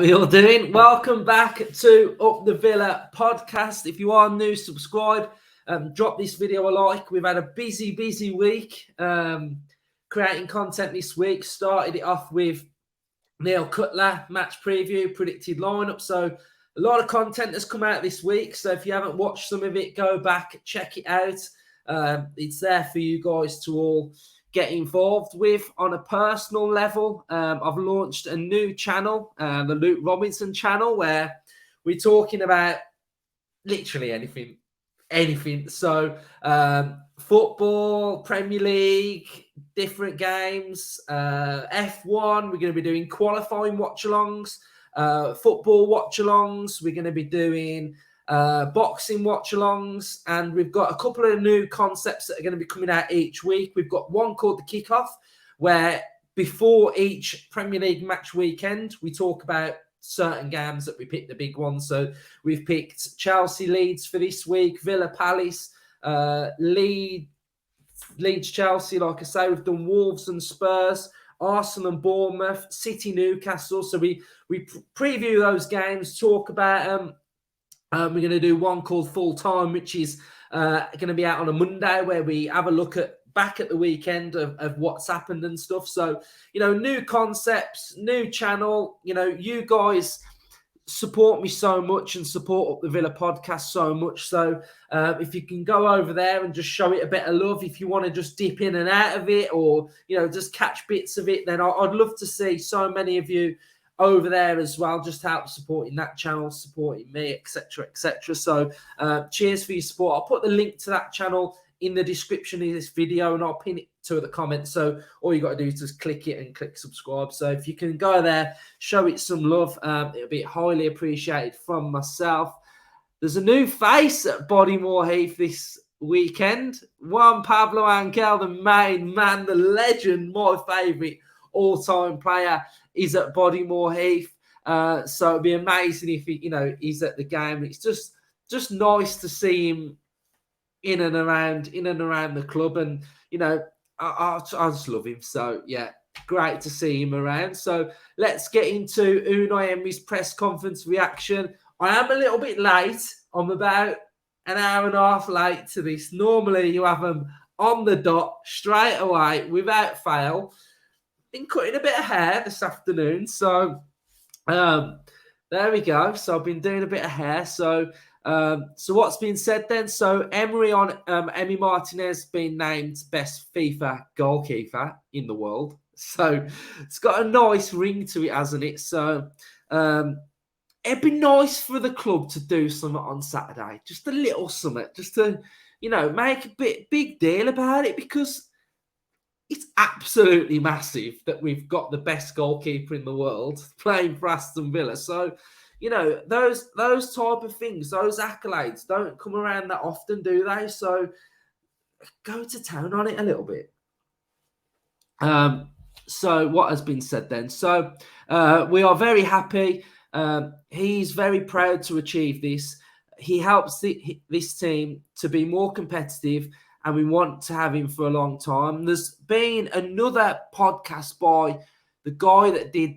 we all doing? Welcome back to Up the Villa podcast. If you are new, subscribe. Drop this video a like. We've had a busy week creating content this week. Started it off with Neil Cutler, match preview, predicted lineup. So a lot of content has come out this week. So if you haven't watched some of it, go back, check it out. It's there for you guys to all get involved with. On a personal level, I've launched a new channel, the Luke Robinson channel, where we're talking about literally anything. So football, Premier League, different games, F1. We're going to be doing qualifying watch-alongs, football watch-alongs. We're going to be doing boxing watch-alongs, and we've got a couple of new concepts that are going to be coming out each week. We've got one called the Kickoff, where before each Premier League match weekend, we talk about certain games that we picked, the big ones. So we've picked Chelsea Leeds for this week, Villa Palace, Leeds Chelsea, like I say. We've done Wolves and Spurs, Arsenal and Bournemouth, City Newcastle. So we preview those games, talk about them. We're going to do one called Full Time, which is going to be out on a Monday, where we have a look back at the weekend of what's happened and stuff. So, new concepts, new channel. You guys support me so much and support Up the Villa podcast so much. So if you can go over there and just show it a bit of love, if you want to just dip in and out of it, or, just catch bits of it, then I'd love to see so many of you over there as well, just help supporting that channel, supporting me, etc. So cheers for your support. I'll put the link to that channel in the description of this video, and I'll pin it to the comments. So all you got to do is just click it and click subscribe. So if you can go there, show it some love, it'll be highly appreciated from myself. There's a new face at Bodymore Heath this weekend. Juan Pablo Angel, the main man, the legend, my favourite all-time player, is at Bodymore Heath. So it'd be amazing if he's at the game. It's just nice to see him in and around the club, and I just love him. So yeah, great to see him around. So let's get into Unai Emery's press conference reaction. I am a little bit late. I'm about an hour and a half late to this. Normally you have them on the dot straight away without fail. Been cutting a bit of hair this afternoon, so there we go. So I've been doing a bit of hair. So what's been said then? So Emi Martinez been named best FIFA goalkeeper in the world. So it's got a nice ring to it, hasn't it? So it'd be nice for the club to do something on Saturday, just a little something, just to make a big deal about it, because it's absolutely massive that we've got the best goalkeeper in the world playing for Aston Villa. So, those type of things, those accolades don't come around that often, do they? So go to town on it a little bit. So what has been said then? So we are very happy. He's very proud to achieve this. He helps this team to be more competitive, and we want to have him for a long time. There's been another podcast by the guy that did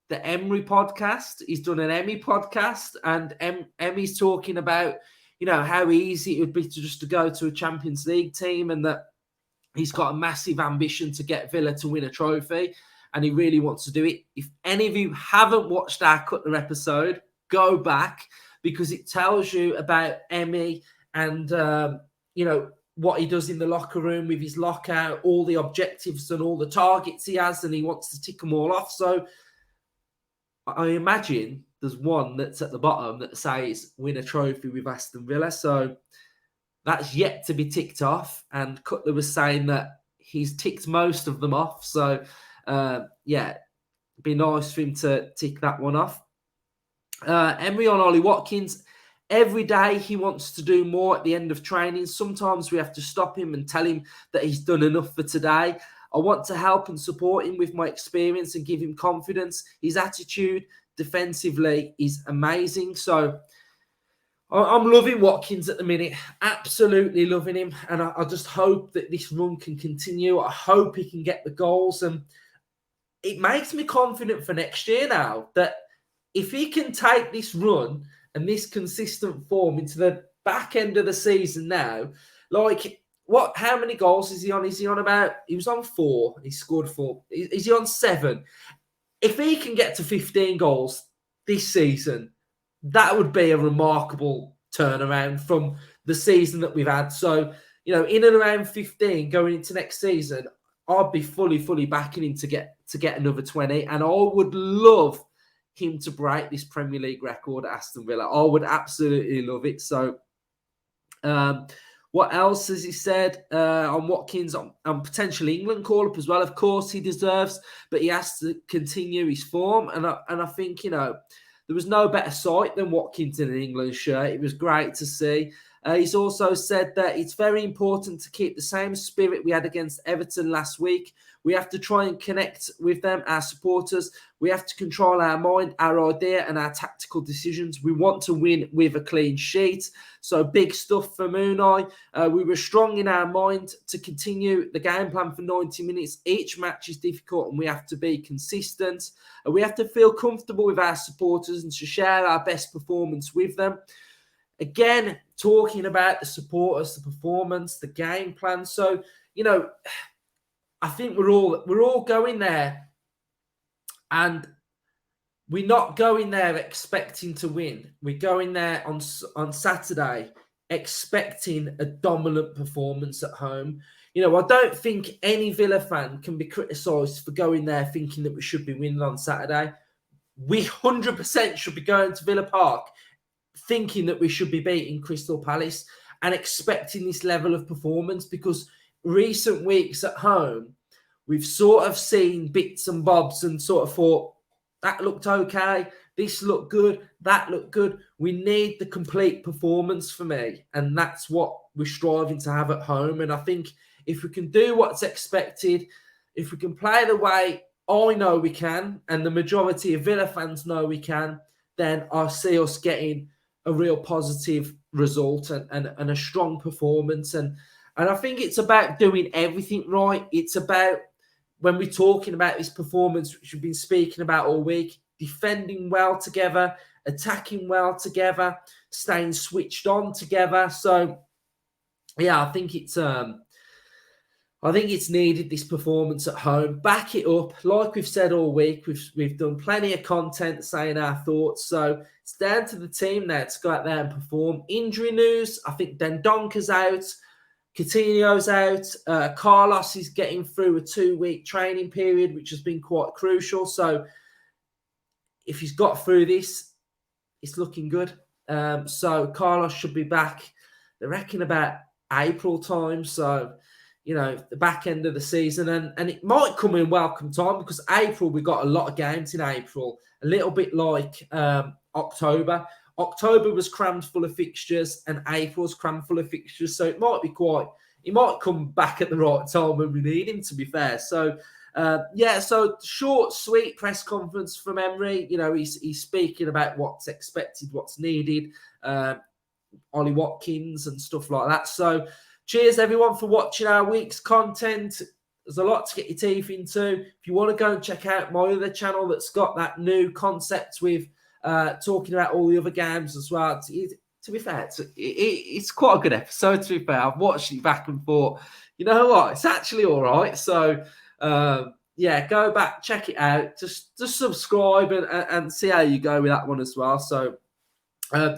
the Emery podcast. He's done an Emmy podcast, and Emmy's talking about, how easy it would be to go to a Champions League team, and that he's got a massive ambition to get Villa to win a trophy, and he really wants to do it. If any of you haven't watched our Cutler episode, go back, because it tells you about Emmy and, what he does in the locker room with his lockout, all the objectives and all the targets he has, and he wants to tick them all off. So I imagine there's one that's at the bottom that says win a trophy with Aston Villa. So that's yet to be ticked off. And Cutler was saying that he's ticked most of them off. So, it'd be nice for him to tick that one off. Emery on Ollie Watkins. Every day he wants to do more at the end of training. Sometimes we have to stop him and tell him that he's done enough for today. I want to help and support him with my experience and give him confidence. His attitude defensively is amazing. So I'm loving Watkins at the minute. Absolutely loving him. And I just hope that this run can continue. I hope he can get the goals. And it makes me confident for next year now that if he can take this run and this consistent form into the back end of the season now, like how many goals is he on? Is he on about? He was on 4. He scored 4. Is he on 7? If he can get to 15 goals this season, that would be a remarkable turnaround from the season that we've had. So, in and around 15 going into next season, I'd be fully backing him to get another 20. And I would love him to break this Premier League record at Aston Villa. I would absolutely love it. So, what else has he said on Watkins? On potential England call-up as well. Of course, he deserves, but he has to continue his form. And I think, there was no better sight than Watkins in an England shirt. It was great to see. He's also said that it's very important to keep the same spirit we had against Everton last week. We have to try and connect with them, our supporters. We have to control our mind, our idea, and our tactical decisions. We want to win with a clean sheet. So big stuff for UNAI. We were strong in our mind to continue the game plan for 90 minutes. Each match is difficult and we have to be consistent. We have to feel comfortable with our supporters and to share our best performance with them. Again, talking about the supporters, the performance, the game plan. So, I think we're all going there, and we're not going there expecting to win. We're going there on Saturday expecting a dominant performance at home. I don't think any Villa fan can be criticised for going there thinking that we should be winning on Saturday. We 100% should be going to Villa Park thinking that we should be beating Crystal Palace and expecting this level of performance, because recent weeks at home, we've sort of seen bits and bobs and sort of thought, that looked okay, this looked good, that looked good. We need the complete performance for me, and that's what we're striving to have at home. And I think if we can do what's expected, if we can play the way I know we can, and the majority of Villa fans know we can, then I see us getting a real positive result and a strong performance. And I think it's about doing everything right. It's about, when we're talking about this performance, which we've been speaking about all week, defending well together, attacking well together, staying switched on together. So, yeah, I think it's needed, this performance at home. Back it up, like we've said all week. We've done plenty of content saying our thoughts. So it's down to the team now to go out there and perform. Injury news: I think Dendonka's out, Coutinho's out, Carlos is getting through a 2-week training period, which has been quite crucial. So if he's got through this, it's looking good. So Carlos should be back, they reckon, about April time. So, the back end of the season. And it might come in welcome time, because April, we got a lot of games in April, a little bit like October. October was crammed full of fixtures and April's crammed full of fixtures. So it might come back at the right time when we need him, to be fair. So, so short, sweet press conference from Emery. He's speaking about what's expected, what's needed, Ollie Watkins and stuff like that. So, cheers, everyone, for watching our week's content. There's a lot to get your teeth into. If you want to go and check out my other channel that's got that new concept with talking about all the other games as well. To be fair, it's quite a good episode, to be fair. I've watched it back and forth. You know what? It's actually all right. So, go back, check it out. Just subscribe and see how you go with that one as well. So,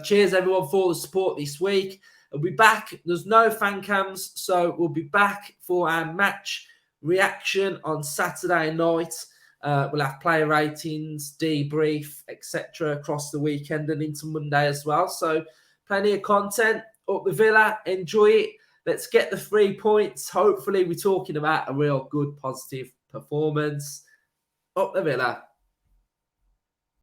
cheers, everyone, for the support this week. We'll be back. There's no fan cams, so we'll be back for our match reaction on Saturday night. We'll have player ratings, debrief, etc. across the weekend and into Monday as well. So plenty of content. Up the Villa. Enjoy it. Let's get the 3 points. Hopefully we're talking about a real good, positive performance. Up the Villa.